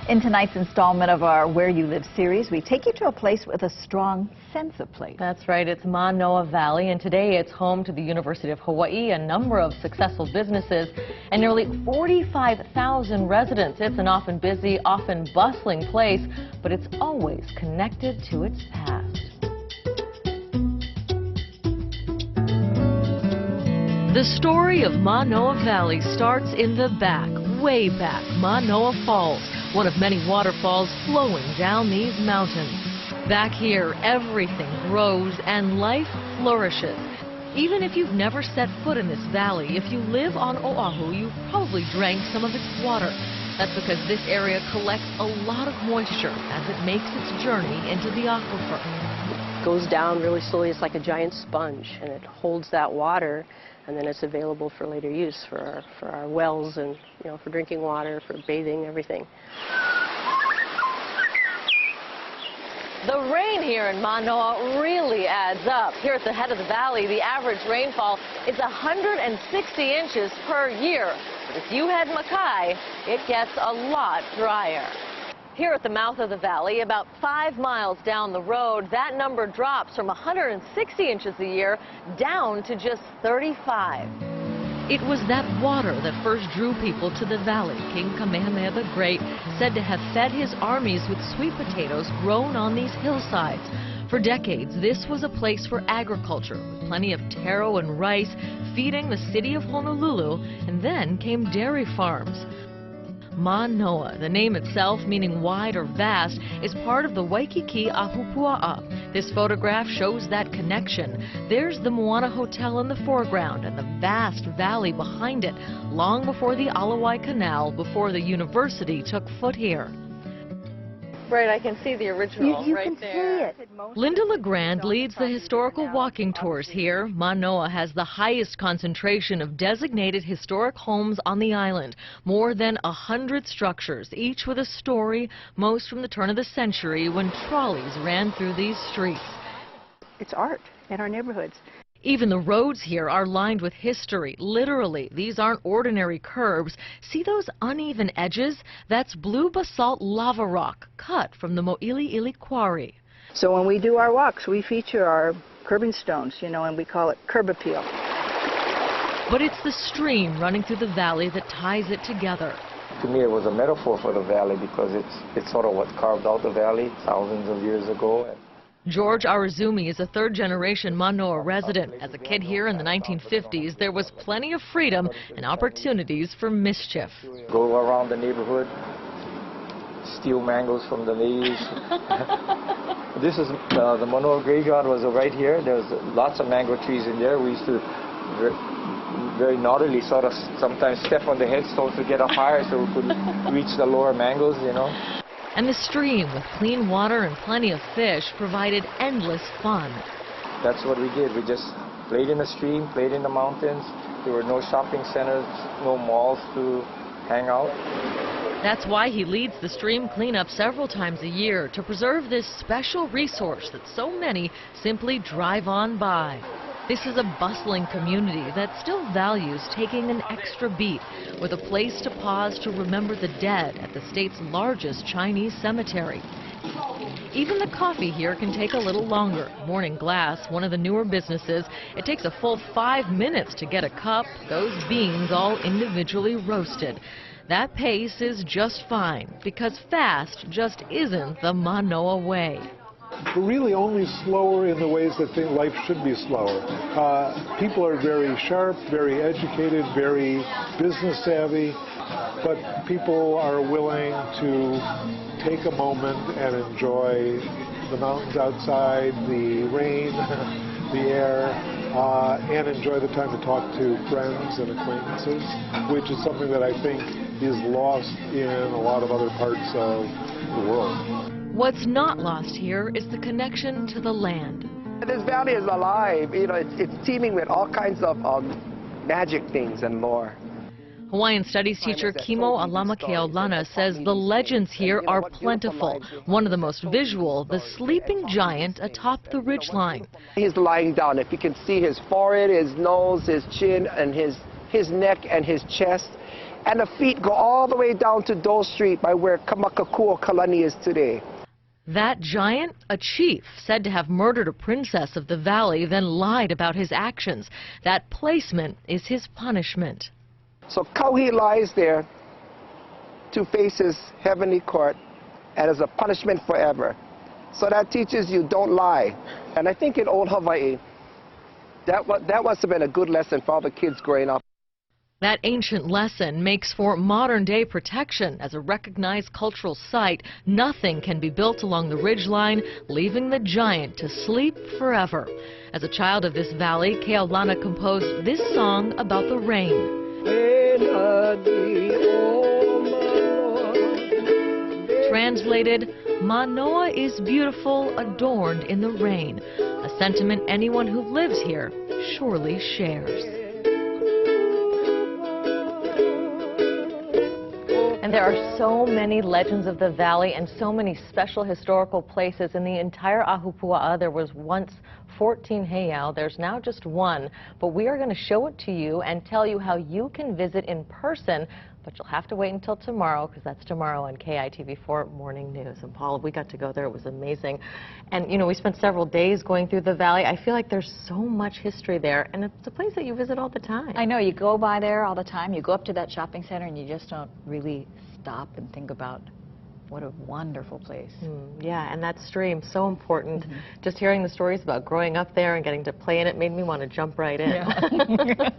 In tonight's installment of our Where You Live series, we take you to a place with a strong sense of place. That's right, it's Manoa Valley, and today it's home to the University of Hawaii, a number of successful businesses, and nearly 45,000 residents. It's an often busy, often bustling place, but it's always connected to its past. The story of Manoa Valley starts in the back, way back, Manoa Falls, one of many waterfalls flowing down these mountains. Back here, everything grows and life flourishes. Even if you've never set foot in this valley, if you live on Oahu, you've probably drank some of its water. That's because this area collects a lot of moisture as it makes its journey into the aquifer. It goes down really slowly. It's like a giant sponge, and it holds that water, and then it's available for later use for our wells and, for drinking water, for bathing, everything. The rain here in Manoa really adds up. Here at the head of the valley, the average rainfall is 160 inches per year. But if you head Makai, it gets a lot drier. Here at the mouth of the valley, about 5 miles down the road, that number drops from 160 inches a year down to just 35. It was that water that first drew people to the valley. King Kamehameha the Great said to have fed his armies with sweet potatoes grown on these hillsides. For decades, this was a place for agriculture, with plenty of taro and rice feeding the city of Honolulu, and then came dairy farms. Manoa, the name itself meaning wide or vast, is part of the Waikiki Ahupua'a. This photograph shows that connection. There's the Moana Hotel in the foreground and the vast valley behind it, long before the Alawai Canal, before the university took foot here. Right, I can see the original right there. See it. Linda LeGrand leads the historical walking tours here. Manoa has the highest concentration of designated historic homes on the island. More than 100 structures, each with a story, most from the turn of the century when trolleys ran through these streets. It's art in our neighborhoods. Even the roads here are lined with history. Literally, these aren't ordinary curbs. See those uneven edges? That's blue basalt lava rock cut from the Mo'iliili quarry. So when we do our walks, we feature our curbing stones, and we call it curb appeal. But it's the stream running through the valley that ties it together. To me, it was a metaphor for the valley because it's sort of what carved out the valley thousands of years ago. George Arizumi is a third-generation Manoa resident. As a kid here in the 1950s, there was plenty of freedom and opportunities for mischief. Go around the neighborhood, steal mangoes from the natives. This is the Manoa graveyard was right here. There was lots of mango trees in there. We used to very naughtily sort of sometimes step on the headstones to get up higher so we could reach the lower mangoes, And the stream, with clean water and plenty of fish, provided endless fun. That's what we did. We just played in the stream, played in the mountains. There were no shopping centers, no malls to hang out. That's why he leads the stream cleanup several times a year, to preserve this special resource that so many simply drive on by. This is a bustling community that still values taking an extra beat, with a place to pause to remember the dead at the state's largest Chinese cemetery. Even the coffee here can take a little longer. Morning Glass, one of the newer businesses, it takes a full 5 minutes to get a cup, those beans all individually roasted. That pace is just fine, because fast just isn't the Manoa way. We're really only slower in the ways that life should be slower. People are very sharp, very educated, very business savvy, but people are willing to take a moment and enjoy the mountains outside, the rain, the air, and enjoy the time to talk to friends and acquaintances, which is something that I think is lost in a lot of other parts of the world. What's not lost here is the connection to the land. This valley is alive. It's teeming with all kinds of magic things and lore. Hawaiian studies teacher Kimo Alamakeaulana says the legends here are plentiful. One of the most visual, the sleeping giant atop the ridgeline. He's lying down. If you can see his forehead, his nose, his chin, and his neck and his chest. And the feet go all the way down to Dole Street by where Kamakakuo Kalani is today. That giant, a chief, said to have murdered a princess of the valley, then lied about his actions. That placement is his punishment. So Kauhi lies there to face his heavenly court, and as a punishment forever. So that teaches you don't lie. And I think in old Hawaii, that must have been a good lesson for all the kids growing up. That ancient lesson makes for modern-day protection. As a recognized cultural site, nothing can be built along the ridgeline, leaving the giant to sleep forever. As a child of this valley, Keaulana composed this song about the rain. Translated, Manoa is beautiful, adorned in the rain, a sentiment anyone who lives here surely shares. And there are so many legends of the valley and so many special historical places. In the entire Ahupua'a, there was once 14 heiau. There's now just one. But we are going to show it to you and tell you how you can visit in person. But you'll have to wait until tomorrow, because that's tomorrow on KITV4 Morning News. And Paula, we got to go there. It was amazing. And, you know, we spent several days going through the valley. I feel like there's so much history there. And it's a place that you visit all the time. I know, you go by there all the time. You go up to that shopping center and you just don't really stop and think about what a wonderful place. Yeah, and that stream, so important. Just hearing the stories about growing up there and getting to play in it made me want to jump right in. Yeah.